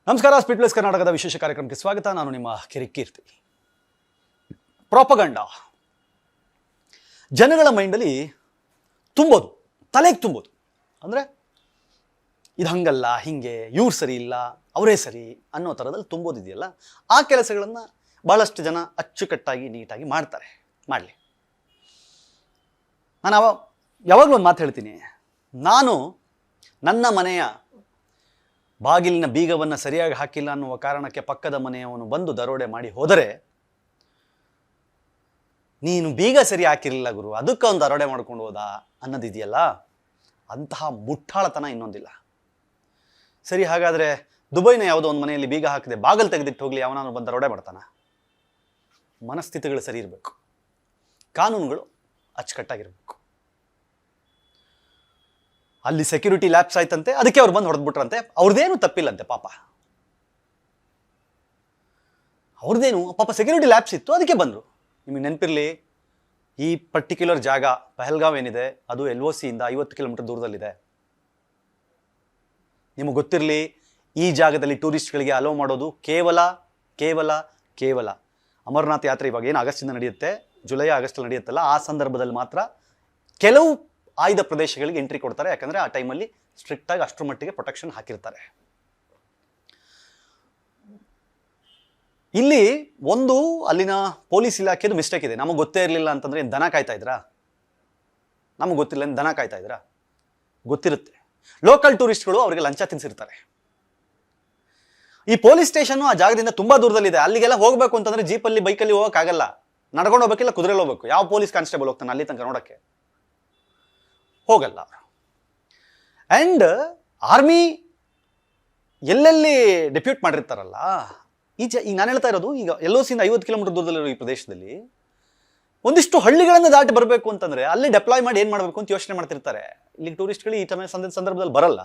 ನಮಸ್ಕಾರ. Speed plus ಕರ್ನಾಟಕದ ವಿಶೇಷ ಕಾರ್ಯಕ್ರಮಕ್ಕೆ ಸ್ವಾಗತ. ನಾನು ನಿಮ್ಮ ಕಿರಿಕೀರ್ತಿ. ಪ್ರಾಪಗಂಡ ಜನಗಳ ಮೈಂಡಲ್ಲಿ ತುಂಬೋದು, ತಲೆಗೆ ತುಂಬೋದು. ಅಂದರೆ ಇದು ಹಂಗಲ್ಲ, ಹಿಂಗೆ, ಇವ್ರು ಸರಿ ಇಲ್ಲ, ಅವರೇ ಸರಿ ಅನ್ನೋ ಥರದಲ್ಲಿ ತುಂಬೋದಿದೆಯಲ್ಲ, ಆ ಕೆಲಸಗಳನ್ನು ಭಾಳಷ್ಟು ಜನ ಅಚ್ಚುಕಟ್ಟಾಗಿ ನೀಟಾಗಿ ಮಾಡ್ತಾರೆ. ಮಾಡಲಿ. ನಾನು ಯಾವಾಗಲೂ ಒಂದು ಮಾತು ಹೇಳ್ತೀನಿ. ನಾನು ನನ್ನ ಮನೆಯ ಬಾಗಿಲಿನ ಬೀಗವನ್ನು ಸರಿಯಾಗಿ ಹಾಕಿಲ್ಲ ಅನ್ನುವ ಕಾರಣಕ್ಕೆ ಪಕ್ಕದ ಮನೆಯವನು ಬಂದು ದರೋಡೆ ಮಾಡಿ ಹೋದರೆ, ನೀನು ಬೀಗ ಸರಿ ಹಾಕಿರಲಿಲ್ಲ ಗುರು, ಅದಕ್ಕೆ ಒಂದು ದರೋಡೆ ಮಾಡ್ಕೊಂಡು ಹೋದ ಅನ್ನೋದಿದೆಯಲ್ಲ, ಅಂತಹ ಮುಟ್ಟಾಳತನ ಇನ್ನೊಂದಿಲ್ಲ. ಸರಿ, ಹಾಗಾದರೆ ದುಬೈನ ಯಾವುದೋ ಒಂದು ಮನೆಯಲ್ಲಿ ಬೀಗ ಹಾಕಿದೆ ಬಾಗಿಲು ತೆಗೆದಿಟ್ಟು ಹೋಗಲಿ, ಅವನಾದ್ರು ಬಂದು ದರೋಡೆ ಮಾಡ್ತಾನ? ಮನಸ್ಥಿತಿಗಳು ಸರಿ ಇರಬೇಕು, ಕಾನೂನುಗಳು ಅಚ್ಚುಕಟ್ಟಾಗಿರ್ಬೇಕು. ಅಲ್ಲಿ ಸೆಕ್ಯೂರಿಟಿ ಲ್ಯಾಪ್ಸ್ ಆಯ್ತಂತೆ, ಅದಕ್ಕೆ ಅವ್ರು ಬಂದು ಹೊಡೆದ್ಬಿಟ್ರಂತೆ. ಅವ್ರದ್ದೇನು ತಪ್ಪಿಲ್ಲಂತೆ ಪಾಪ, ಅವ್ರದ್ದೇನು ಪಾಪ ಸೆಕ್ಯೂರಿಟಿ ಲ್ಯಾಪ್ಸ್ ಇತ್ತು, ಅದಕ್ಕೆ ಬಂದರು. ನಿಮಗೆ ನೆನಪಿರಲಿ, ಈ ಪರ್ಟಿಕ್ಯುಲರ್ ಜಾಗ ಪಹಲ್ಗಾವ್ ಏನಿದೆ ಅದು LOC ಇಂದ 50 ಕಿಲೋಮೀಟರ್ ದೂರದಲ್ಲಿದೆ. ನಿಮಗೆ ಗೊತ್ತಿರಲಿ, ಈ ಜಾಗದಲ್ಲಿ ಟೂರಿಸ್ಟ್ಗಳಿಗೆ ಅಲೋ ಮಾಡೋದು ಕೇವಲ ಅಮರನಾಥ್ ಯಾತ್ರೆ ಇವಾಗ ಏನು ಆಗಸ್ಟಿಂದ ನಡೆಯುತ್ತೆ, ಜುಲೈ ಆಗಸ್ಟಲ್ಲಿ ನಡೆಯುತ್ತಲ್ಲ, ಆ ಸಂದರ್ಭದಲ್ಲಿ ಮಾತ್ರ ಕೆಲವು ಆಯ್ದ ಪ್ರದೇಶಗಳಿಗೆ ಎಂಟ್ರಿ ಕೊಡ್ತಾರೆ. ಯಾಕಂದರೆ ಆ ಟೈಮಲ್ಲಿ ಸ್ಟ್ರಿಕ್ಟಾಗಿ ಅಷ್ಟರ ಮಟ್ಟಿಗೆ ಪ್ರೊಟೆಕ್ಷನ್ ಹಾಕಿರ್ತಾರೆ. ಇಲ್ಲಿ ಒಂದು ಅಲ್ಲಿನ ಪೊಲೀಸ್ ಇಲಾಖೆದು ಮಿಸ್ಟೇಕ್ ಇದೆ. ನಮಗೆ ಗೊತ್ತೇ ಇರಲಿಲ್ಲ ಅಂತಂದರೆ ಏನು ದನ ಕಾಯ್ತಾ ಇದ್ರಾ? ನಮಗೆ ಗೊತ್ತಿಲ್ಲ ಏನು ದನ ಕಾಯ್ತಾ ಇದ್ರಾ? ಗೊತ್ತಿರುತ್ತೆ. ಲೋಕಲ್ ಟೂರಿಸ್ಟ್ಗಳು ಅವರಿಗೆ ಲಂಚ ತಿನ್ಸಿರ್ತಾರೆ. ಈ ಪೊಲೀಸ್ ಸ್ಟೇಷನ್ನು ಆ ಜಾಗದಿಂದ ತುಂಬ ದೂರದಲ್ಲಿದೆ. ಅಲ್ಲಿಗೆಲ್ಲ ಹೋಗಬೇಕು ಅಂತಂದರೆ ಜೀಪಲ್ಲಿ ಬೈಕಲ್ಲಿ ಹೋಗೋಕ್ಕಾಗಲ್ಲ, ನಡ್ಕೊಂಡು ಹೋಗ್ಬೇಕಿಲ್ಲ, ಕುದುರೆಲಿ ಹೋಗ್ಬೇಕು. ಯಾವ ಪೊಲೀಸ್ ಕಾನ್ಸ್ಟೇಬಲ್ ಹೋಗ್ತಾನೆ ಅಲ್ಲಿ ತನಕ ನೋಡೋಕ್ಕೆ? ಹೋಗಲ್ಲ. ಆ್ಯಂಡ್ ಆರ್ಮಿ ಎಲ್ಲೆಲ್ಲಿ ಡೆಪ್ಯೂಟ್ ಮಾಡಿರ್ತಾರಲ್ಲ, ಈಗ ನಾನು ಹೇಳ್ತಾ ಇರೋದು, ಈಗ LOC ಇಂದ 50 ಕಿಲೋಮೀಟರ್ ದೂರದಲ್ಲಿರೋ ಈ ಪ್ರದೇಶದಲ್ಲಿ ಒಂದಿಷ್ಟು ಹಳ್ಳಿಗಳನ್ನು ದಾಟಿ ಬರಬೇಕು ಅಂತಂದರೆ ಅಲ್ಲಿ ಡೆಪ್ಲಾಯ್ ಮಾಡಿ ಏನು ಮಾಡಬೇಕು ಅಂತ ಯೋಚನೆ ಮಾಡ್ತಿರ್ತಾರೆ. ಇಲ್ಲಿ ಟೂರಿಸ್ಟ್ಗಳು ಈ ಸಂದರ್ಭದಲ್ಲಿ ಬರಲ್ಲ.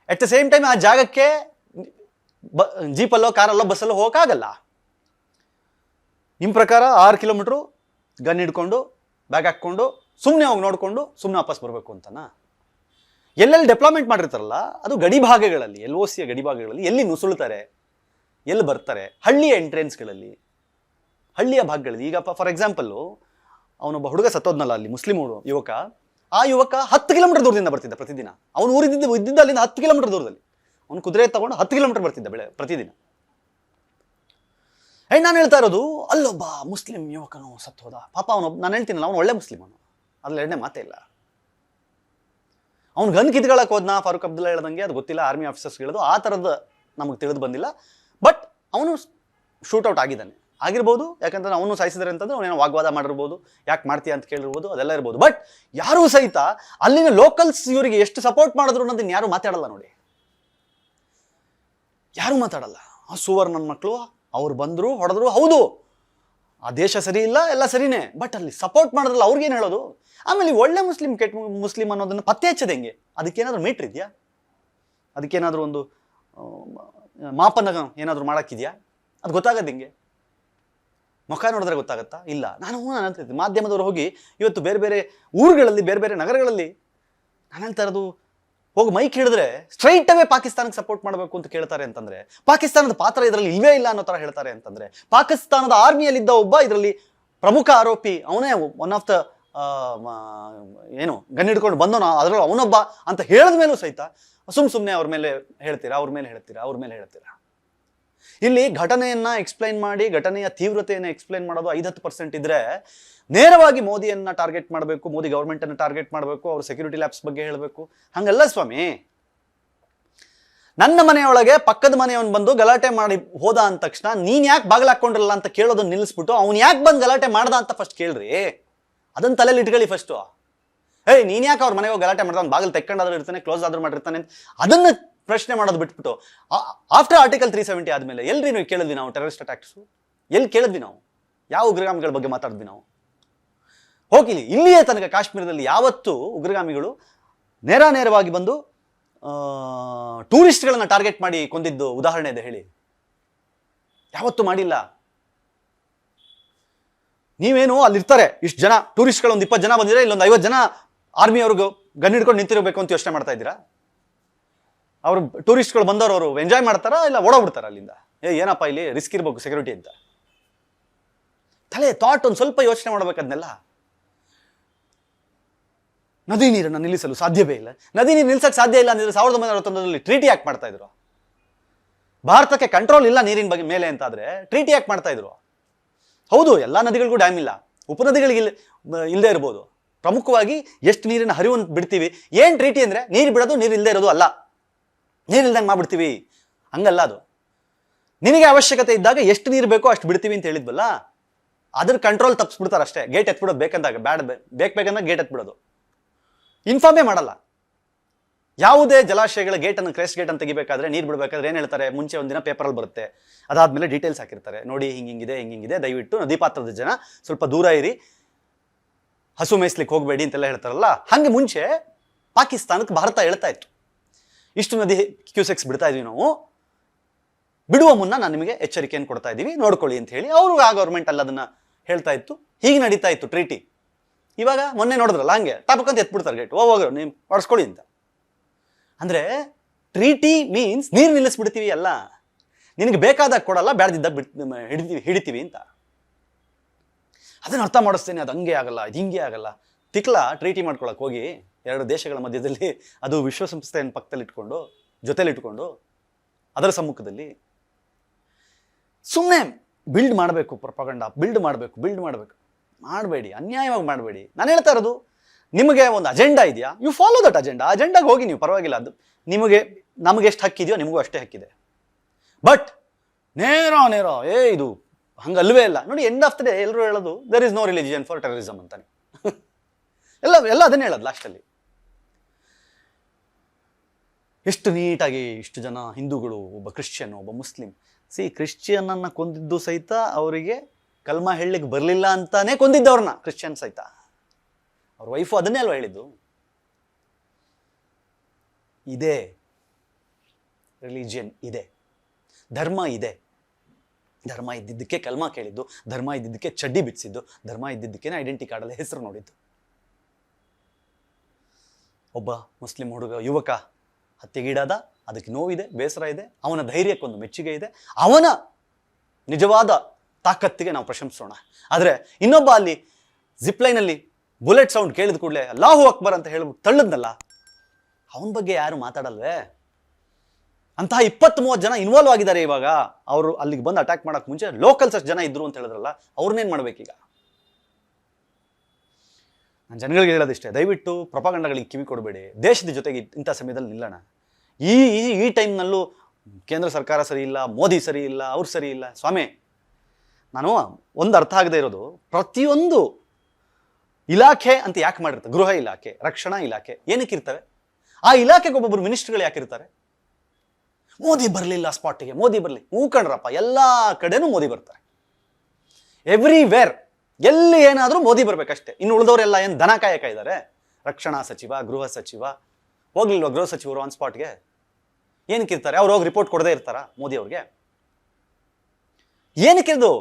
ಅಟ್ ದ ಸೇಮ್ ಟೈಮ್ ಆ ಜಾಗಕ್ಕೆ ಜೀಪಲ್ಲೋ ಕಾರಲ್ಲೋ ಬಸ್ಸಲ್ಲೋ ಹೋಗೋಕ್ಕಾಗಲ್ಲ. ನಿಮ್ಮ ಪ್ರಕಾರ 6 ಕಿಲೋಮೀಟ್ರು ಗನ್ ಹಿಡ್ಕೊಂಡು ಬ್ಯಾಗ್ ಹಾಕ್ಕೊಂಡು ಸುಮ್ಮನೆ ಹೋಗಿ ನೋಡಿಕೊಂಡು ಸುಮ್ಮನೆ ವಾಪಸ್ ಬರಬೇಕು ಅಂತನಾ? ಎಲ್ಲೆಲ್ಲಿ ಡೆಪ್ಲಾಯ್ಮೆಂಟ್ ಮಾಡಿರ್ತಾರಲ್ಲ, ಅದು ಗಡಿ ಭಾಗಗಳಲ್ಲಿ, LOCಯ ಗಡಿ ಭಾಗಗಳಲ್ಲಿ ಎಲ್ಲಿ ನುಸುಳ್ತಾರೆ, ಎಲ್ಲಿ ಬರ್ತಾರೆ, ಹಳ್ಳಿಯ ಎಂಟ್ರೆನ್ಸ್ಗಳಲ್ಲಿ, ಹಳ್ಳಿಯ ಭಾಗಗಳಲ್ಲಿ. ಈಗ ಫಾರ್ ಎಕ್ಸಾಂಪಲ್ಲು, ಅವನೊಬ್ಬ ಹುಡುಗ ಸತ್ತೋದ್ನಲ್ಲ ಅಲ್ಲಿ, ಮುಸ್ಲಿಂ ಯುವಕ. ಆ ಯುವಕ 10 ಕಿಲೋಮೀಟರ್ ದೂರದಿಂದ ಬರ್ತಿದ್ದ ಪ್ರತಿದಿನ. ಅವನು ಇದ್ದಿದ್ದ ಅಲ್ಲಿಂದ 10 ಕಿಲೋಮೀಟರ್ ದೂರದಲ್ಲಿ. ಅವನು ಕುದುರೆ ತಗೊಂಡು 10 ಕಿಲೋಮೀಟರ್ ಬರ್ತಿದ್ದ ಪ್ರತಿದಿನ. ಆ್ಯಂಡ್ ನಾನು ಹೇಳ್ತಾ ಇರೋದು, ಅಲ್ಲೊಬ್ಬ ಮುಸ್ಲಿಂ ಯುವಕನು ಸತ್ತೋದ ಪಾಪ. ನಾನು ಹೇಳ್ತೀನಲ್ಲ, ಅವನು ಒಳ್ಳೆ ಮುಸ್ಲಿಂ, ಅವನು ಅದ್ರಲ್ಲಿ ಎರಡನೇ ಮಾತೇ ಇಲ್ಲ. ಅವ್ನು ಗನ್ ಕಿತ್ಕೊಳ್ಳೋಕೆ ಹೋದ್ನಾ ಫಾರೂಕ್ ಅಬ್ದುಲ್ಲಾ ಹೇಳ್ದಂಗೆ, ಅದು ಗೊತ್ತಿಲ್ಲ, ಆರ್ಮಿ ಆಫೀಸರ್ಸ್ ಹೇಳೋದು ಆ ಥರದ್ದು ನಮಗೆ ತಿಳಿದು ಬಂದಿಲ್ಲ. ಬಟ್ ಅವನು ಶೂಟೌಟ್ ಆಗಿರ್ಬೋದು. ಯಾಕಂದ್ರೆ ಅವನು ಸಾಯಿಸಿದ್ರೆ ಅಂತಂದ್ರೆ ಅವನೇನೋ ವಾಗ್ವಾದ ಮಾಡಿರ್ಬೋದು, ಯಾಕೆ ಮಾಡ್ತೀಯ ಅಂತ ಕೇಳಿರ್ಬೋದು, ಅದೆಲ್ಲ ಇರ್ಬೋದು. ಬಟ್ ಯಾರೂ ಸಹಿತ ಅಲ್ಲಿನ ಲೋಕಲ್ಸ್ ಇವರಿಗೆ ಎಷ್ಟು ಸಪೋರ್ಟ್ ಮಾಡಿದ್ರು ಅನ್ನೋದನ್ನ ಯಾರು ಮಾತಾಡಲ್ಲ ನೋಡಿ, ಯಾರೂ ಮಾತಾಡಲ್ಲ. ಆ ಸುವರ್ಣನ್ ಮಕ್ಕಳು ಅವ್ರು ಬಂದರು, ಹೊಡೆದ್ರು, ಹೌದು ಆ ದೇಶ ಸರಿ ಇಲ್ಲ, ಎಲ್ಲ ಸರಿನೇ, ಬಟ್ ಅಲ್ಲಿ ಸಪೋರ್ಟ್ ಮಾಡಿದ್ರಲ್ಲ, ಅವ್ರಿಗೇನು ಹೇಳೋದು? ಆಮೇಲೆ ಒಳ್ಳೆ ಮುಸ್ಲಿಂ ಕೆಟ್ಟ ಮುಸ್ಲಿಂ ಅನ್ನೋದನ್ನು ಪತ್ತೆ ಹಚ್ಚೋದು ಹೆಂಗೆ? ಅದಕ್ಕೇನಾದರೂ ಮೀಟ್ರ್ ಇದೆಯಾ? ಅದಕ್ಕೇನಾದರೂ ಒಂದು ಮಾಪನ ಏನಾದರೂ ಮಾಡೋಕ್ಕಿದೆಯಾ? ಅದು ಗೊತ್ತಾಗೋದು ಹೆಂಗೆ? ಮುಖ ನೋಡಿದ್ರೆ ಗೊತ್ತಾಗತ್ತಾ? ಇಲ್ಲ. ನಾನು ಹೇಳ್ತಿದ್ದೆ, ಮಾಧ್ಯಮದವರು ಹೋಗಿ ಇವತ್ತು ಬೇರೆ ಬೇರೆ ಊರುಗಳಲ್ಲಿ, ಬೇರೆ ಬೇರೆ ನಗರಗಳಲ್ಲಿ, ನಾನು ಹೇಳ್ತಾ ಇರೋದು, ಹೋಗಿ ಮೈಕ್ ಹಿಡಿದ್ರೆ ಸ್ಟ್ರೈಟ್ ಅವೇ ಪಾಕಿಸ್ತಾನಕ್ಕೆ ಸಪೋರ್ಟ್ ಮಾಡಬೇಕು ಅಂತ ಕೇಳ್ತಾರೆ ಅಂತಂದ್ರೆ, ಪಾಕಿಸ್ತಾನದ ಪಾತ್ರ ಇದರಲ್ಲಿ ಇಲ್ವೇ ಇಲ್ಲ ಅನ್ನೋ ಥರ ಹೇಳ್ತಾರೆ ಅಂತಂದ್ರೆ, ಪಾಕಿಸ್ತಾನದ ಆರ್ಮಿಯಲ್ಲಿದ್ದ ಒಬ್ಬ ಇದರಲ್ಲಿ ಪ್ರಮುಖ ಆರೋಪಿ, ಅವನೇ ಒನ್ ಆಫ್ ದ ಏನು ಗನ್ ಹಿಡ್ಕೊಂಡು ಬಂದವನು, ಅದರಲ್ಲೂ ಅವನೊಬ್ಬ ಅಂತ ಹೇಳಿದ ಮೇಲೂ ಸಹಿತ ಸುಮ್ಮನೆ ಅವ್ರ ಮೇಲೆ ಹೇಳ್ತೀರಾ. ಇಲ್ಲಿ ಘಟನೆಯನ್ನ ಎಕ್ಸ್ಪ್ಲೈನ್ ಮಾಡಿ, ಘಟನೆಯ ತೀವ್ರತೆಯನ್ನು ಎಕ್ಸ್ಪ್ಲೈನ್ ಮಾಡೋದು 5-10% ಇದ್ರೆ, ನೇರವಾಗಿ ಮೋದಿಯನ್ನ ಟಾರ್ಗೆಟ್ ಮಾಡಬೇಕು, ಮೋದಿ ಗೌರ್ಮೆಂಟ್ ಅನ್ನು ಟಾರ್ಗೆಟ್ ಮಾಡಬೇಕು, ಅವ್ರ ಸೆಕ್ಯೂರಿಟಿ ಲ್ಯಾಬ್ಸ್ ಬಗ್ಗೆ ಹೇಳಬೇಕು. ಹಂಗಲ್ಲ ಸ್ವಾಮಿ. ನನ್ನ ಮನೆಯೊಳಗೆ ಪಕ್ಕದ ಮನೆಯವನು ಬಂದು ಗಲಾಟೆ ಮಾಡಿ ಹೋದ ಅಂದ ತಕ್ಷಣ ನೀನ್ ಯಾಕೆ ಬಾಗಿಲು ಹಾಕೊಂಡಿರಲ್ಲ ಅಂತ ಕೇಳೋದನ್ನ ನಿಲ್ಲಿಸ್ಬಿಟ್ಟು, ಅವ್ನು ಯಾಕೆ ಬಂದು ಗಲಾಟೆ ಮಾಡ್ದ ಅಂತ ಫಸ್ಟ್ ಕೇಳ್ರಿ. ಅದನ್ನ ತಲೆಯಲ್ಲಿ ಇಟ್ಕೊಳ್ಳಿ ಫಸ್ಟು. ನೀನ್ ಯಾಕೆ ಅವ್ರ ಮನೆಗೆ ಗಲಾಟೆ ಮಾಡ್ದ, ಅವ್ನು ಬಾಗಿಲು ತೆಕ್ಕೊಂಡಾದ್ರೂ ಇರ್ತಾನೆ, ಕ್ಲೋಸ್ ಆದ್ರೂ ಮಾಡಿರ್ತಾನೆ, ಅದನ್ನ ಪ್ರಶ್ನೆ ಮಾಡೋದು ಬಿಟ್ಬಿಟ್ಟು, ಆಫ್ಟರ್ ಆರ್ಟಿಕಲ್ 370 ಆದ್ಮೇಲೆ ಎಲ್ರಿ ನೀವು ಕೇಳಿದ್ವಿ ನಾವು ಟೆರರಿಸ್ಟ್ ಅಟ್ಯಾಕ್ಸು? ಎಲ್ಲಿ ಕೇಳಿದ್ವಿ ನಾವು? ಯಾವ ಉಗ್ರಗಾಮಿಗಳ ಬಗ್ಗೆ ಮಾತಾಡಿದ್ವಿ ನಾವು? ಹೋಗಿಲಿ ಇಲ್ಲಿಯೇ ತನಕ ಕಾಶ್ಮೀರದಲ್ಲಿ ಯಾವತ್ತು ಉಗ್ರಗಾಮಿಗಳು ನೇರವಾಗಿ ಬಂದು ಟೂರಿಸ್ಟ್ಗಳನ್ನ ಟಾರ್ಗೆಟ್ ಮಾಡಿ ಕೊಂದಿದ್ದು ಉದಾಹರಣೆ ಇದೆ ಹೇಳಿ? ಯಾವತ್ತೂ ಮಾಡಿಲ್ಲ. ನೀವೇನು ಅಲ್ಲಿರ್ತಾರೆ ಇಷ್ಟು ಜನ ಟೂರಿಸ್ಟ್ಗಳು, ಒಂದು 20 ಜನ ಬಂದಿದ್ರೆ, ಇಲ್ಲೊಂದು 50 ಜನ ಆರ್ಮಿಯವ್ರಿಗೂ ಗನ್ ಹಿಡ್ಕೊಂಡು ನಿಂತಿರಬೇಕು ಅಂತ ಯೋಚನೆ ಮಾಡ್ತಾ ಇದ್ದೀರಾ? ಅವರು ಟೂರಿಸ್ಟ್ಗಳು ಬಂದವರು ಅವರು ಎಂಜಾಯ್ ಮಾಡ್ತಾರಾ ಇಲ್ಲ ಓಡೋಗ್ಬಿಡ್ತಾರ ಅಲ್ಲಿಂದ? ಏನಪ್ಪ ಇಲ್ಲಿ ರಿಸ್ಕ್ ಇರ್ಬೇಕು ಸೆಕ್ಯೂರಿಟಿ ಅಂತ. ತಲೆ ಥಾಟ್ ಒಂದು ಸ್ವಲ್ಪ ಯೋಚನೆ ಮಾಡ್ಬೇಕದ್ನೆಲ್ಲ. ನದಿ ನೀರನ್ನು ನಿಲ್ಲಿಸಲು ಸಾಧ್ಯವೇ ಇಲ್ಲ. ನದಿ ನೀರು ನಿಲ್ಸಕ್ಕೆ ಸಾಧ್ಯ ಇಲ್ಲ ಅಂದ್ರೆ 1961 ಟ್ರೀಟಿ ಯಾಕೆ ಮಾಡ್ತಾ ಇದ್ರು? ಭಾರತಕ್ಕೆ ಕಂಟ್ರೋಲ್ ಇಲ್ಲ ನೀರಿನ ಬಗ್ಗೆ ಮೇಲೆ ಅಂತಾದ್ರೆ ಟ್ರೀಟಿ ಯಾಕೆ ಮಾಡ್ತಾ ಇದ್ರು? ಹೌದು, ಎಲ್ಲ ನದಿಗಳಿಗೂ ಡ್ಯಾಮ್ ಇಲ್ಲ, ಉಪನದಿಗಳಿಗೆ ಇಲ್ಲದೆ ಇರ್ಬೋದು. ಪ್ರಮುಖವಾಗಿ ಎಷ್ಟು ನೀರಿನ ಹರಿವನ್ನು ಬಿಡ್ತೀವಿ. ಏನ್ ಟ್ರೀಟಿ ಅಂದ್ರೆ ನೀರು ಬಿಡೋದು, ನೀರು ಇಲ್ಲದೆ ಇರೋದು ಅಲ್ಲ. ನೀರು ಇಲ್ದಂಗೆ ಮಾಡ್ಬಿಡ್ತೀವಿ ಹಂಗಲ್ಲ ಅದು. ನಿನಗೆ ಅವಶ್ಯಕತೆ ಇದ್ದಾಗ ಎಷ್ಟು ನೀರು ಬೇಕೋ ಅಷ್ಟು ಬಿಡ್ತೀವಿ ಅಂತ ಹೇಳಿದ್ವಲ್ಲ, ಅದ್ರ ಕಂಟ್ರೋಲ್ ತಪ್ಪಿಸ್ಬಿಡ್ತಾರೆ ಅಷ್ಟೇ. Gate ಎತ್ಬಿಡೋದು ಬೇಕಂದಾಗ, ಬೇಕಂದಾಗ gate ಎತ್ಬಿಡೋದು. ಇನ್ಫಾರ್ಮೇ ಮಾಡಲ್ಲ. ಯಾವುದೇ ಜಲಾಶಯಗಳ ಗೇಟನ್ನು ಕ್ರೆಸ್ಟ್ ಗೇಟ್ ಅಂತ ತೆಗಿಬೇಕಾದ್ರೆ, ನೀರು ಬಿಡಬೇಕಾದ್ರೆ ಏನು ಹೇಳ್ತಾರೆ? ಮುಂಚೆ ಒಂದಿನ ಪೇಪರಲ್ಲಿ ಬರುತ್ತೆ, ಅದಾದ್ಮೇಲೆ ಡೀಟೇಲ್ಸ್ ಹಾಕಿರ್ತಾರೆ. ನೋಡಿ ಹಿಂಗಿಂಗಿದೆ, ದಯವಿಟ್ಟು ನದಿ ಪಾತ್ರದ ಜನ ಸ್ವಲ್ಪ ದೂರ ಇರಿ, ಹಸು ಮೇಯಿಸ್ಲಿಕ್ಕೆ ಹೋಗಬೇಡಿ ಅಂತೆಲ್ಲ ಹೇಳ್ತಾರಲ್ಲ. ಹಂಗೆ ಮುಂಚೆ ಪಾಕಿಸ್ತಾನಕ್ಕೆ ಭಾರತ ಹೇಳ್ತಾ ಇತ್ತು, ಇಷ್ಟು ನದಿ ಕ್ಯೂಸೆಕ್ಸ್ ಬಿಡ್ತಾ ಇದೀವಿ ನಾವು, ಬಿಡುವ ಮುನ್ನ ನಾನು ನಿಮಗೆ ಎಚ್ಚರಿಕೆಯನ್ನು ಕೊಡ್ತಾ ಇದ್ದೀವಿ, ನೋಡ್ಕೊಳ್ಳಿ ಅಂತ ಹೇಳಿ ಅವರು ಆ ಗೌರ್ಮೆಂಟ್ ಅಲ್ಲಿ ಅದನ್ನ ಹೇಳ್ತಾ ಇತ್ತು. ಹೀಗೆ ನಡೀತಾ ಇತ್ತು ಟ್ರೀಟಿ. ಇವಾಗ ಮೊನ್ನೆ ನೋಡಿದ್ರಲ್ಲ, ಹಂಗೆ ಟಾಪಕ್ಕಂತ ಎತ್ಬಿಡ್ತಾರೆ ಗೇಟ್, ಹೋಗ್ರು ನೀವು ಹೊಡ್ಸ್ಕೊಳ್ಳಿ ಅಂತ. ಅಂದ್ರೆ ಟ್ರೀಟಿ ಮೀನ್ಸ್ ನೀರು ನಿಲ್ಲಿಸ್ಬಿಡ್ತೀವಿ ಅಲ್ಲ, ನಿನಗೆ ಬೇಕಾದಾಗ ಕೊಡಲ್ಲ, ಬೇಡದಿದ್ದಾಗ ಹಿಡಿತೀವಿ ಅಂತ. ಅದನ್ನ ಅರ್ಥ ಮಾಡಿಸ್ತೇನೆ. ಅದು ಹಂಗೆ ಆಗಲ್ಲ, ಇದು ಹಿಂಗೆ ಆಗಲ್ಲ. ತಿಕ್ಲ ಟ್ರೀಟಿ ಮಾಡ್ಕೊಳಕ್ ಹೋಗಿ ಎರಡು ದೇಶಗಳ ಮಧ್ಯದಲ್ಲಿ, ಅದು ವಿಶ್ವಸಂಸ್ಥೆಯನ್ನು ಪಕ್ಕದಲ್ಲಿ ಇಟ್ಕೊಂಡು, ಜೊತೆಲಿ ಇಟ್ಕೊಂಡು, ಅದರ ಸಮ್ಮುಖದಲ್ಲಿ ಸುಮ್ಮನೆ ಬಿಲ್ಡ್ ಮಾಡಬೇಕು, ಪ್ರೊಪಗಂಡ ಬಿಲ್ಡ್ ಮಾಡಬೇಕು. ಮಾಡಬೇಡಿ, ಅನ್ಯಾಯವಾಗಿ ಮಾಡಬೇಡಿ. ನಾನು ಹೇಳ್ತಾ ಇರೋದು, ನಿಮಗೆ ಒಂದು ಅಜೆಂಡಾ ಇದೆಯಾ, ಯು ಫಾಲೋ ದಟ್ ಅಜೆಂಡಾಗೆ ಹೋಗಿ ನೀವು, ಪರವಾಗಿಲ್ಲ. ಅದು ನಮಗೆ ಎಷ್ಟು ಹಕ್ಕಿದೆಯೋ ನಿಮಗೂ ಅಷ್ಟೇ ಹಕ್ಕಿದೆ. ಬಟ್ ನೇರ ಇದು ಹಂಗಲ್ವೇ ಇಲ್ಲ. ನೋಡಿ, ಎಂಡ್ ಆಫ್ ದ ಡೇ ಎಲ್ಲರೂ ಹೇಳೋದು there is no religion for terrorism ಅಂತಾನೆ. ಎಲ್ಲ ಅದನ್ನೇ ಹೇಳೋದು ಲಾಸ್ಟಲ್ಲಿ. ಎಷ್ಟು ನೀಟಾಗಿ ಇಷ್ಟು ಜನ ಹಿಂದೂಗಳು, ಒಬ್ಬ ಕ್ರಿಶ್ಚಿಯನ್, ಒಬ್ಬ ಮುಸ್ಲಿಂ. ಕ್ರಿಶ್ಚಿಯನ್ ಅನ್ನ ಕೊಂದಿದ್ದು ಸಹಿತ ಅವರಿಗೆ ಕಲ್ಮಾ ಹೇಳಲಿಕ್ಕೆ ಬರಲಿಲ್ಲ ಅಂತಾನೆ ಕೊಂದಿದ್ದವ್ರನ್ನ, ಕ್ರಿಶ್ಚಿಯನ್ ಸಹಿತ. ಅವ್ರ ವೈಫು ಅದನ್ನೇ ಅಲ್ವಾ ಹೇಳಿದ್ದು. ಇದೆ ರಿಲಿಜಿಯನ್, ಇದೆ ಧರ್ಮ, ಇದೆ ಧರ್ಮ ಇದ್ದಿದ್ದಕ್ಕೆ ಕಲ್ಮಾ ಕೇಳಿದ್ದು, ಧರ್ಮ ಇದ್ದಿದ್ದಕ್ಕೆ ಚಡ್ಡಿ ಬಿಡಿಸಿದ್ದು, ಧರ್ಮ ಇದ್ದಿದ್ದಕ್ಕೆ ಐಡೆಂಟಿ ಕಾರ್ಡಲ್ಲಿ ಹೆಸರು ನೋಡಿದ್ದು. ಒಬ್ಬ ಮುಸ್ಲಿಂ ಯುವಕ ಹತ್ಯೆಗೀಡಾದ, ಅದಕ್ಕೆ ನೋವಿದೆ, ಬೇಸರ ಇದೆ, ಅವನ ಧೈರ್ಯಕ್ಕೊಂದು ಮೆಚ್ಚುಗೆ ಇದೆ, ಅವನ ನಿಜವಾದ ತಾಕತ್ತಿಗೆ ನಾವು ಪ್ರಶಂಸೋಣ. ಆದರೆ ಇನ್ನೊಬ್ಬ ಅಲ್ಲಿ ಜಿಪ್ಲೈನಲ್ಲಿ ಬುಲೆಟ್ ಸೌಂಡ್ ಕೇಳಿದ ಕೂಡಲೇ ಅಲ್ಲಾಹು ಅಕ್ಬರ್ ಅಂತ ಹೇಳ್ಬಿಟ್ಟು ತಳ್ಳದ್ನಲ್ಲ, ಅವನ ಬಗ್ಗೆ ಯಾರು ಮಾತಾಡಲ್ವೇ? ಅಂತಹ 20-30 ಜನ ಇನ್ವಾಲ್ವ್ ಆಗಿದ್ದಾರೆ ಇವಾಗ. ಅವರು ಅಲ್ಲಿಗೆ ಬಂದು ಅಟ್ಯಾಕ್ ಮಾಡಕ್ ಮುಂಚೆ ಲೋಕಲ್ಸ್ ಅಷ್ಟು ಜನ ಇದ್ರು ಅಂತ ಹೇಳಿದ್ರಲ್ಲ, ಅವ್ರನ್ನೇನ್ ಮಾಡ್ಬೇಕೀಗ? ನಾನು ಜನಗಳಿಗೆ ಹೇಳೋದಿಷ್ಟೇ, ದಯವಿಟ್ಟು ಪ್ರೊಪಗಂಡಗಳಿಗೆ ಕಿವಿ ಕೊಡಬೇಡಿ. ದೇಶದ ಜೊತೆಗೆ ಇಂಥ ಸಮಯದಲ್ಲಿ ನಿಲ್ಲೋಣ. ಈ ಟೈಮ್ನಲ್ಲೂ ಕೇಂದ್ರ ಸರ್ಕಾರ ಸರಿ ಇಲ್ಲ, ಮೋದಿ ಸರಿ ಇಲ್ಲ, ಅವ್ರು ಸರಿ ಇಲ್ಲ. ಸ್ವಾಮಿ, ನಾನು ಒಂದು ಅರ್ಥ ಆಗದೆ ಇರೋದು, ಪ್ರತಿಯೊಂದು ಇಲಾಖೆ ಅಂತ ಯಾಕೆ ಮಾಡಿರ್ತಾರೆ? ಗೃಹ ಇಲಾಖೆ, ರಕ್ಷಣಾ ಇಲಾಖೆ ಏನಕ್ಕಿರ್ತವೆ? ಆ ಇಲಾಖೆಗೆ ಒಬ್ಬೊಬ್ಬರು ಮಿನಿಸ್ಟರ್ಗಳು ಯಾಕಿರ್ತಾರೆ? ಮೋದಿ ಬರಲಿಲ್ಲ ಸ್ಪಾಟಿಗೆ, ಮೋದಿ ಬರಲಿ. ಕಣ್ರಪ್ಪ, ಎಲ್ಲ ಕಡೆನೂ ಮೋದಿ ಬರ್ತಾರೆ. ಎವ್ರಿವೇರ್, ಎಲ್ಲಿ ಏನಾದರೂ ಮೋದಿ ಬರ್ಬೇಕಷ್ಟೇ. ಇನ್ನು ಉಳಿದವರೆಲ್ಲ ಏನು ದನ ಕಾಯಕ ಇದ್ದಾರೆ? ರಕ್ಷಣಾ ಸಚಿವ, ಗೃಹ ಸಚಿವ ಹೋಗ್ಲಿಲ್ವ? ಗೃಹ ಸಚಿವರು ಆನ್ ಸ್ಪಾಟ್ಗೆ ಏನಕ್ಕಿರ್ತಾರೆ? ಅವ್ರು ಹೋಗಿ ರಿಪೋರ್ಟ್ ಕೊಡದೇ ಇರ್ತಾರ ಮೋದಿ ಅವ್ರಿಗೆ? ಏನಕ್ಕಿದು?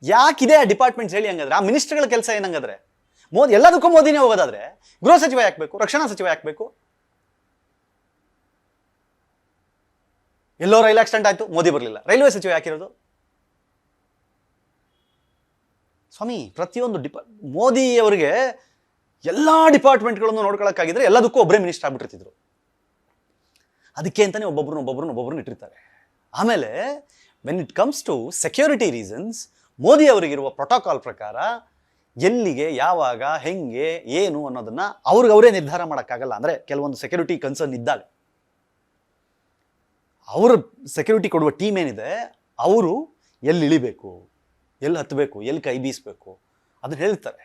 ಯಾಕಿದೆ ಆ ಡಿಪಾರ್ಟ್ಮೆಂಟ್ಸ್ ಹೇಳಿ ಹಂಗಾದ್ರೆ? ಆ ಮಿನಿಸ್ಟರ್ಗಳ ಕೆಲಸ ಏನಂಗಾದ್ರೆ? ಮೋದಿ ಎಲ್ಲದಕ್ಕೂ ಮೋದಿನೇ ಹೋಗೋದಾದ್ರೆ ಗೃಹ ಸಚಿವ ಯಾಕಬೇಕು? ರಕ್ಷಣಾ ಸಚಿವ ಯಾಕಬೇಕು? ಎಲ್ಲೋ ರೈಲ್ ಆಕ್ಸಿಡೆಂಟ್ ಆಯ್ತು, ಮೋದಿ ಬರಲಿಲ್ಲ, ರೈಲ್ವೆ ಸಚಿವ ಯಾಕಿರೋದು? ಸ್ವಾಮಿ, ಪ್ರತಿಯೊಂದು ಮೋದಿ ಅವರಿಗೆ ಎಲ್ಲಾ ಡಿಪಾರ್ಟ್ಮೆಂಟ್ಗಳನ್ನು ನೋಡ್ಕೊಳಕ್ಕಾಗಿದ್ರೆ ಎಲ್ಲದಕ್ಕೂ ಒಬ್ಬರೇ ಮಿನಿಸ್ಟರ್ ಆಗ್ಬಿಟ್ಟಿರ್ತಿದ್ರು. ಅದಕ್ಕೆ ಅಂತಾನೆ ಒಬ್ಬೊಬ್ಬರನ್ನ ಇಟ್ಟಿರ್ತಾರೆ. ಆಮೇಲೆ when it comes to security reasons, Modi ಅವರಿಗಿರುವ ಪ್ರೋಟೋಕಾಲ್ ಪ್ರಕಾರ ಎಲ್ಲಿಗೆ, ಯಾವಾಗ, ಹೆಂಗೆ, ಏನು ಅನ್ನೋದನ್ನ ಅವ್ರಿಗವರೇ ನಿರ್ಧಾರ ಮಾಡೋಕ್ಕಾಗಲ್ಲ. ಅಂದ್ರೆ ಕೆಲವೊಂದು ಸೆಕ್ಯೂರಿಟಿ ಕನ್ಸರ್ನ್ ಇದ್ದಾಗ ಅವರು ಸೆಕ್ಯೂರಿಟಿ ಕೊಡುವ ಟೀಮ್ ಏನಿದೆ, ಅವರು ಎಲ್ಲಿ ಇಳಿಬೇಕು, ಎಲ್ಲಿ ಹತ್ತಬೇಕು, ಎಲ್ಲಿ ಕೈ ಬೀಸಬೇಕು ಅದನ್ನ ಹೇಳ್ತಾರೆ.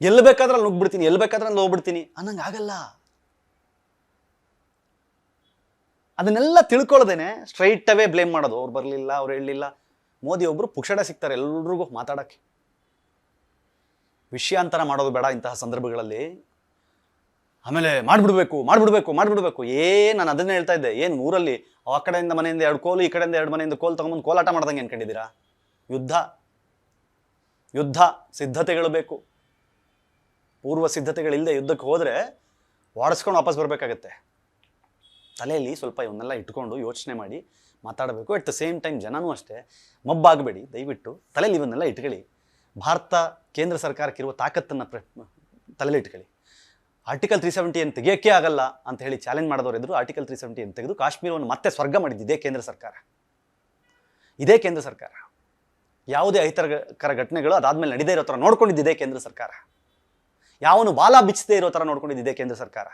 ಎಲ್ಲಿ ಬೇಕಾದ್ರೆ ಅಲ್ಲಿ ನುಗ್ಬಿಡ್ತೀನಿ, ಎಲ್ಲಿ ಬೇಕಾದ್ರೆ ಅಲ್ಲಿ ಹೋಗ್ಬಿಡ್ತೀನಿ ಅನ್ನಂಗೆ ಆಗಲ್ಲ. ಅದನ್ನೆಲ್ಲ ತಿಳ್ಕೊಳ್ಳೋದೇನೆ ಸ್ಟ್ರೈಟ್ ಅವೇ ಬ್ಲೇಮ್ ಮಾಡೋದು. ಅವ್ರು ಬರಲಿಲ್ಲ, ಅವ್ರು ಹೇಳಲಿಲ್ಲ. ಮೋದಿ ಒಬ್ರು ಪುಕ್ಷಡ ಸಿಗ್ತಾರೆ ಎಲ್ರಿಗೂ ಮಾತಾಡಕ್ಕೆ. ವಿಷಯಾಂತರ ಮಾಡೋದು ಬೇಡ ಇಂತಹ ಸಂದರ್ಭಗಳಲ್ಲಿ. ಆಮೇಲೆ ಮಾಡ್ಬಿಡ್ಬೇಕು. ನಾನು ಅದನ್ನೇ ಹೇಳ್ತಾ ಇದ್ದೆ. ಏನು ಊರಲ್ಲಿ ಆ ಕಡೆಯಿಂದ ಮನೆಯಿಂದ 2 ಕೋಲು, ಈ ಕಡೆಯಿಂದ 2 ಮನೆಯಿಂದ ಕೋಲ್ ತಗೊಂಬಂದು ಕೋಲಾಟ ಮಾಡ್ದಂಗೆ ಅನ್ಕೊಂಡಿದ್ದೀರಾ? ಯುದ್ಧ ಸಿದ್ಧತೆಗಳು ಬೇಕು. ಪೂರ್ವ ಸಿದ್ಧತೆಗಳಿಲ್ಲದೆ ಯುದ್ಧಕ್ಕೆ ಹೋದ್ರೆ ಓಡಿಸ್ಕೊಂಡು ವಾಪಸ್ ಬರಬೇಕಾಗತ್ತೆ. ತಲೆಯಲ್ಲಿ ಸ್ವಲ್ಪ ಇವನ್ನೆಲ್ಲ ಇಟ್ಕೊಂಡು ಯೋಚನೆ ಮಾಡಿ ಮಾತಾಡಬೇಕು. ಅಟ್ ದ ಸೇಮ್ ಟೈಮ್ ಜನನೂ ಅಷ್ಟೇ ಮಬ್ಬಾಗಬೇಡಿ, ದಯವಿಟ್ಟು ತಲೆಯಲ್ಲಿ ಇವನ್ನೆಲ್ಲ ಇಟ್ಕೊಳ್ಳಿ. ಭಾರತ ಕೇಂದ್ರ ಸರ್ಕಾರಕ್ಕಿರುವ ತಾಕತ್ತನ್ನು ತಲೆಯಲ್ಲಿ ಇಟ್ಕೊಳ್ಳಿ. ಆರ್ಟಿಕಲ್ 370 ಏನು ತೆಗಿಯೋಕ್ಕೆ ಆಗಲ್ಲ ಅಂತ ಹೇಳಿ ಚಾಲೆಂಜ್ ಮಾಡಿದವರು ಎದುರು ಆರ್ಟಿಕಲ್ 370 ಏನು ತೆಗೆದು ಕಾಶ್ಮೀರವನ್ನು ಮತ್ತೆ ಸ್ವರ್ಗ ಮಾಡಿದ್ದು ಇದೇ ಕೇಂದ್ರ ಸರ್ಕಾರ. ಇದೇ ಕೇಂದ್ರ ಸರ್ಕಾರ. ಯಾವುದೇ ಅಹಿತಕರ ಘಟನೆಗಳು ಅದಾದ್ಮೇಲೆ ನಡೀದೇ ಇರೋ ಥರ ನೋಡ್ಕೊಂಡಿದ್ದಿದೆ ಕೇಂದ್ರ ಸರ್ಕಾರ. ಯಾವನು ಬಾಲ ಬಿಚ್ಚದೇ ಇರೋ ಥರ ನೋಡ್ಕೊಂಡಿದ್ದಿದೆ ಕೇಂದ್ರ ಸರ್ಕಾರ.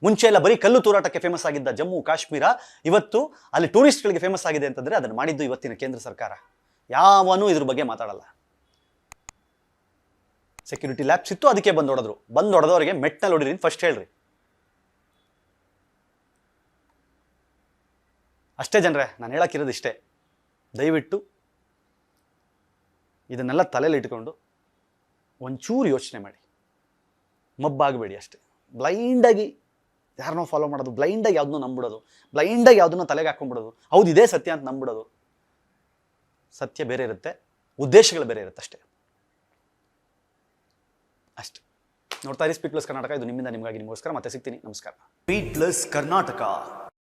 ಮುಂಚೆ ಎಲ್ಲ ಬರೀ ಕಲ್ಲು ತೂರಾಟಕ್ಕೆ ಫೇಮಸ್ ಆಗಿದ್ದ ಜಮ್ಮು ಕಾಶ್ಮೀರ ಇವತ್ತು ಅಲ್ಲಿ ಟೂರಿಸ್ಟ್ಗಳಿಗೆ ಫೇಮಸ್ ಆಗಿದೆ ಅಂತಂದ್ರೆ ಅದನ್ನು ಮಾಡಿದ್ದು ಇವತ್ತಿನ ಕೇಂದ್ರ ಸರ್ಕಾರ. ಯಾವನೂ ಇದ್ರ ಬಗ್ಗೆ ಮಾತಾಡಲ್ಲ. ಸೆಕ್ಯೂರಿಟಿ ಲ್ಯಾಬ್ಸ್ ಇತ್ತು, ಅದಕ್ಕೆ ಬಂದು ಹೊಡೆದವರಿಗೆ ಮೆಟ್ನಲ್ಲಿ ಹೊಡಿರಿ ಫಸ್ಟ್ ಹೇಳ್ರಿ. ಅಷ್ಟೇ ಜನರೇ, ನಾನು ಹೇಳಕ್ಕಿರೋದು ಇಷ್ಟೇ. ದಯವಿಟ್ಟು ಇದನ್ನೆಲ್ಲ ತಲೆಯಲ್ಲಿ ಇಟ್ಕೊಂಡು ಒಂಚೂರು ಯೋಚನೆ ಮಾಡಿ, ಮಬ್ಬಾಗಬೇಡಿ ಅಷ್ಟೇ. ಬ್ಲೈಂಡಾಗಿ ಯಾರನ್ನೋ ಫಾಲೋ ಮಾಡೋದು, ಬ್ಲೈಂಡಾಗಿ ಯಾವುದನ್ನೋ ನಂಬಿಡೋದು, ಬ್ಲೈಂಡಾಗಿ ಯಾವುದನ್ನೋ ತಲೆಗೆ ಹಾಕೊಂಡ್ಬಿಡೋದು, ಹೌದು ಇದೇ ಸತ್ಯ ಅಂತ ನಂಬಿಡೋದು. ಸತ್ಯ ಬೇರೆ ಇರುತ್ತೆ, ಉದ್ದೇಶಗಳು ಬೇರೆ ಇರುತ್ತೆ ಅಷ್ಟೇ. ಅಷ್ಟೇ. ನೋಡ್ತಾ ಇರಿ ಸ್ಪೀಡ್ ಪ್ಲಸ್ ಕರ್ನಾಟಕ. ಇದು ನಿಮ್ಮಿಂದ ನಿಮಗಾಗಿ, ನಿಮಗೋಸ್ಕರ. ಮತ್ತೆ ಸಿಗ್ತೀನಿ. ನಮಸ್ಕಾರ. Speed plus Karnataka.